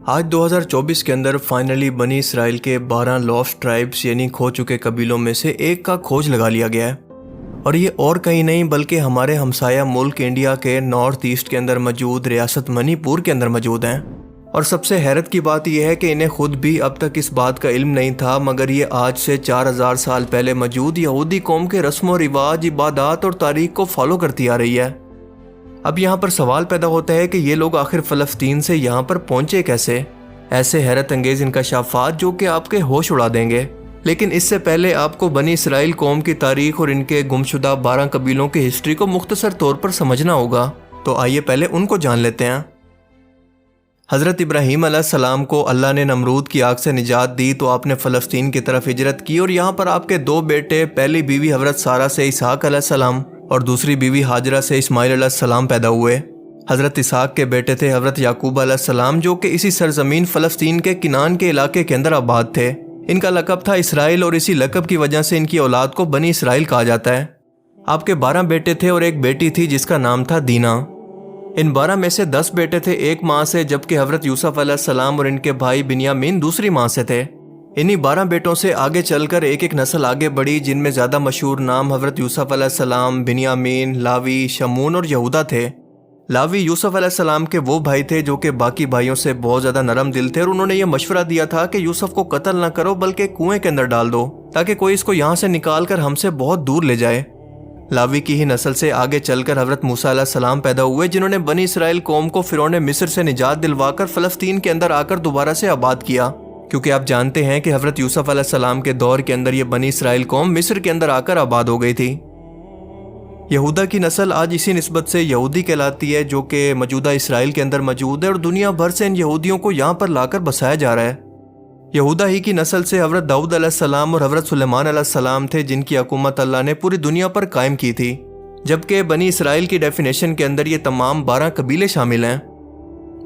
آج 2024 کے اندر فائنلی بنی اسرائیل کے 12 لاسٹ ٹرائبس یعنی کھو چکے قبیلوں میں سے ایک کا کھوج لگا لیا گیا ہے، اور یہ اور کہیں نہیں بلکہ ہمارے ہمسایہ ملک انڈیا کے نارتھ ایسٹ کے اندر موجود ریاست منی پور کے اندر موجود ہیں۔ اور سب سے حیرت کی بات یہ ہے کہ انہیں خود بھی اب تک اس بات کا علم نہیں تھا، مگر یہ آج سے 4000 سال پہلے موجود یہودی قوم کے رسم و رواج، عبادات اور تاریخ کو فالو کرتی آ رہی ہے۔ اب یہاں پر سوال پیدا ہوتا ہے کہ یہ لوگ آخر فلسطین سے یہاں پر پہنچے کیسے؟ ایسے حیرت انگیز انکشافات جو کہ آپ کے ہوش اڑا دیں گے۔ لیکن اس سے پہلے آپ کو بنی اسرائیل قوم کی تاریخ اور ان کے گمشدہ 12 قبیلوں کی ہسٹری کو مختصر طور پر سمجھنا ہوگا، تو آئیے پہلے ان کو جان لیتے ہیں۔ حضرت ابراہیم علیہ السلام کو اللہ نے نمرود کی آگ سے نجات دی تو آپ نے فلسطین کی طرف ہجرت کی، اور یہاں پر آپ کے 2 بیٹے، پہلی بیوی حضرت سارہ سے اسحاق علیہ السلام اور دوسری بیوی ہاجرہ سے اسماعیل علیہ السلام پیدا ہوئے۔ حضرت اسحاق کے بیٹے تھے حضرت یعقوب علیہ السلام، جو کہ اسی سرزمین فلسطین کے کنعان کے علاقے کے اندر آباد تھے۔ ان کا لقب تھا اسرائیل، اور اسی لقب کی وجہ سے ان کی اولاد کو بنی اسرائیل کہا جاتا ہے۔ آپ کے 12 بیٹے تھے اور ایک بیٹی تھی جس کا نام تھا دینا۔ ان 12 میں سے 10 بیٹے تھے ایک ماں سے، جبکہ حضرت یوسف علیہ السلام اور ان کے بھائی بنیامین دوسری ماں سے تھے۔ انہی 12 بیٹوں سے آگے چل کر ایک نسل آگے بڑھی، جن میں زیادہ مشہور نام حضرت یوسف علیہ السلام، بنیامین، لاوی، شمون اور یہودا تھے۔ لاوی یوسف علیہ السلام کے وہ بھائی تھے جو کہ باقی بھائیوں سے بہت زیادہ نرم دل تھے، اور انہوں نے یہ مشورہ دیا تھا کہ یوسف کو قتل نہ کرو بلکہ کنویں کے اندر ڈال دو تاکہ کوئی اس کو یہاں سے نکال کر ہم سے بہت دور لے جائے۔ لاوی کی ہی نسل سے آگے چل کر حضرت موسیٰ علیہ السلام پیدا ہوئے، جنہوں نے بنی اسرائیل قوم کو فرعون مصر سے نجات دلوا کر فلسطین کے اندر آ کر دوبارہ سے آباد کیا، کیونکہ آپ جانتے ہیں کہ حضرت یوسف علیہ السلام کے دور کے اندر یہ بنی اسرائیل قوم مصر کے اندر آ کر آباد ہو گئی تھی۔ یہودا کی نسل آج اسی نسبت سے یہودی کہلاتی ہے، جو کہ موجودہ اسرائیل کے اندر موجود ہے، اور دنیا بھر سے ان یہودیوں کو یہاں پر لا کر بسایا جا رہا ہے۔ یہودا ہی کی نسل سے حضرت داؤد علیہ السلام اور حضرت سلیمان علیہ السلام تھے، جن کی حکومت اللہ نے پوری دنیا پر قائم کی تھی، جبکہ بنی اسرائیل کی ڈیفینیشن کے اندر یہ تمام 12 قبیلے شامل ہیں۔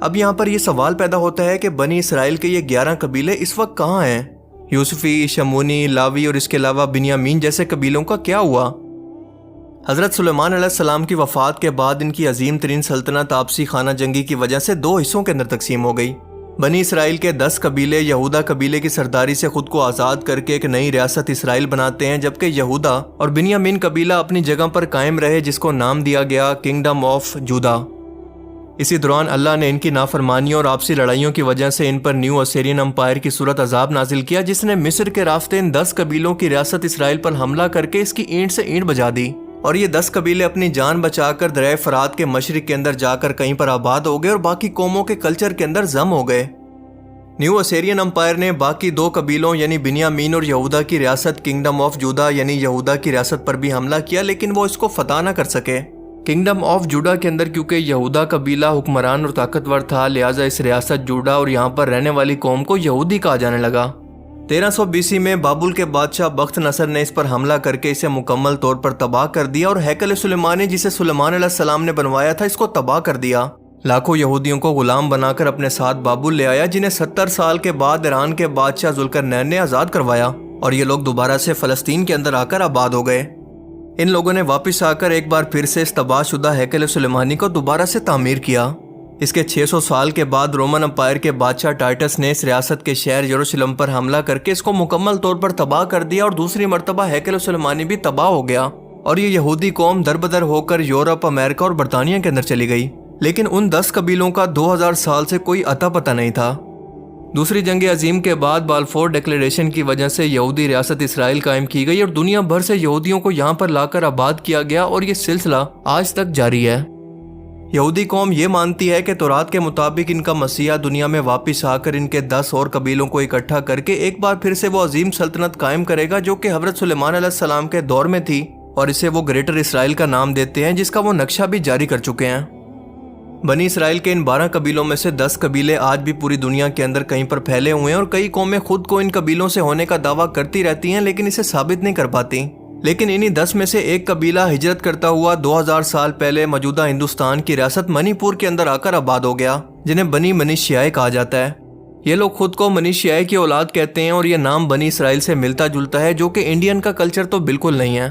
اب یہاں پر یہ سوال پیدا ہوتا ہے کہ بنی اسرائیل کے یہ 11 قبیلے اس وقت کہاں ہیں؟ یوسفی، شمونی، لاوی اور اس کے علاوہ بنیامین جیسے قبیلوں کا کیا ہوا؟ حضرت سلیمان علیہ السلام کی وفات کے بعد ان کی عظیم ترین سلطنت آپسی خانہ جنگی کی وجہ سے 2 حصوں کے اندر تقسیم ہو گئی۔ بنی اسرائیل کے 10 قبیلے یہودا قبیلے کی سرداری سے خود کو آزاد کر کے ایک نئی ریاست اسرائیل بناتے ہیں، جبکہ یہودا اور بنیامین قبیلہ اپنی جگہ پر قائم رہے، جس کو نام دیا گیا کنگڈم آف جودا۔ اسی دوران اللہ نے ان کی نافرمانیوں اور آپسی لڑائیوں کی وجہ سے ان پر نیو اسیرین امپائر کی صورت عذاب نازل کیا، جس نے مصر کے راستے ان 10 قبیلوں کی ریاست اسرائیل پر حملہ کر کے اس کی اینٹ سے اینٹ بجا دی، اور یہ 10 قبیلے اپنی جان بچا کر دریائے فرات کے مشرق کے اندر جا کر کہیں پر آباد ہو گئے اور باقی قوموں کے کلچر کے اندر ضم ہو گئے۔ نیو اسیرین امپائر نے باقی 2 قبیلوں یعنی بنیامین اور یہودا کی ریاست کنگڈم آف جودا یعنی یہودا کی ریاست پر بھی حملہ کیا، لیکن وہ اس کو فتح نہ کر سکے۔ کنگڈم آف جوڈا کے اندر کیونکہ یہودا قبیلہ حکمران اور طاقتور تھا، لہٰذا اس ریاست جوڈا اور یہاں پر رہنے والی قوم کو یہودی کہا جانے لگا۔ 1300 BC میں بابل کے بادشاہ بخت نصر نے اس پر حملہ کر کے اسے مکمل طور پر تباہ کر دیا، اور ہیکل سلیمانی جسے سلیمان علیہ السلام نے بنوایا تھا اس کو تباہ کر دیا۔ لاکھوں یہودیوں کو غلام بنا کر اپنے ساتھ بابل لے آیا، جنہیں 70 سال کے بعد ایران کے بادشاہ ذوالقرنین نے آزاد کروایا، اور یہ لوگ دوبارہ سے فلسطین کے اندر آ کر آباد ہو گئے۔ ان لوگوں نے واپس آ کر ایک بار پھر سے اس تباہ شدہ ہیکل سلیمانی کو دوبارہ سے تعمیر کیا۔ اس کے 600 سال کے بعد رومن امپائر کے بادشاہ ٹائٹس نے اس ریاست کے شہر یروشلم پر حملہ کر کے اس کو مکمل طور پر تباہ کر دیا، اور دوسری مرتبہ ہیکل سلیمانی بھی تباہ ہو گیا، اور یہ یہودی قوم دربدر ہو کر یورپ، امریکہ اور برطانیہ کے اندر چلی گئی۔ لیکن ان 10 قبیلوں کا 2000 سال سے کوئی اتا پتہ نہیں تھا۔ دوسری جنگ عظیم کے بعد بالفور ڈکلیریشن کی وجہ سے یہودی ریاست اسرائیل قائم کی گئی، اور دنیا بھر سے یہودیوں کو یہاں پر لا کر آباد کیا گیا، اور یہ سلسلہ آج تک جاری ہے۔ یہودی قوم یہ مانتی ہے کہ تورات کے مطابق ان کا مسیح دنیا میں واپس آ کر ان کے 10 اور قبیلوں کو اکٹھا کر کے ایک بار پھر سے وہ عظیم سلطنت قائم کرے گا، جو کہ حضرت سلیمان علیہ السلام کے دور میں تھی، اور اسے وہ گریٹر اسرائیل کا نام دیتے ہیں، جس کا وہ نقشہ بھی جاری کر چکے ہیں۔ بنی اسرائیل کے ان 12 قبیلوں میں سے 10 قبیلے آج بھی پوری دنیا کے اندر کہیں پر پھیلے ہوئے ہیں، اور کئی قومیں خود کو ان قبیلوں سے ہونے کا دعویٰ کرتی رہتی ہیں، لیکن اسے ثابت نہیں کر پاتی۔ لیکن انہی 10 میں سے ایک قبیلہ ہجرت کرتا ہوا 2000 سال پہلے موجودہ ہندوستان کی ریاست منی پور کے اندر آ کر آباد ہو گیا، جنہیں بنی منیشیائے کہا جاتا ہے۔ یہ لوگ خود کو منیشیائے کی اولاد کہتے ہیں، اور یہ نام بنی اسرائیل سے ملتا جلتا ہے، جو کہ انڈین کا کلچر تو بالکل نہیں ہے۔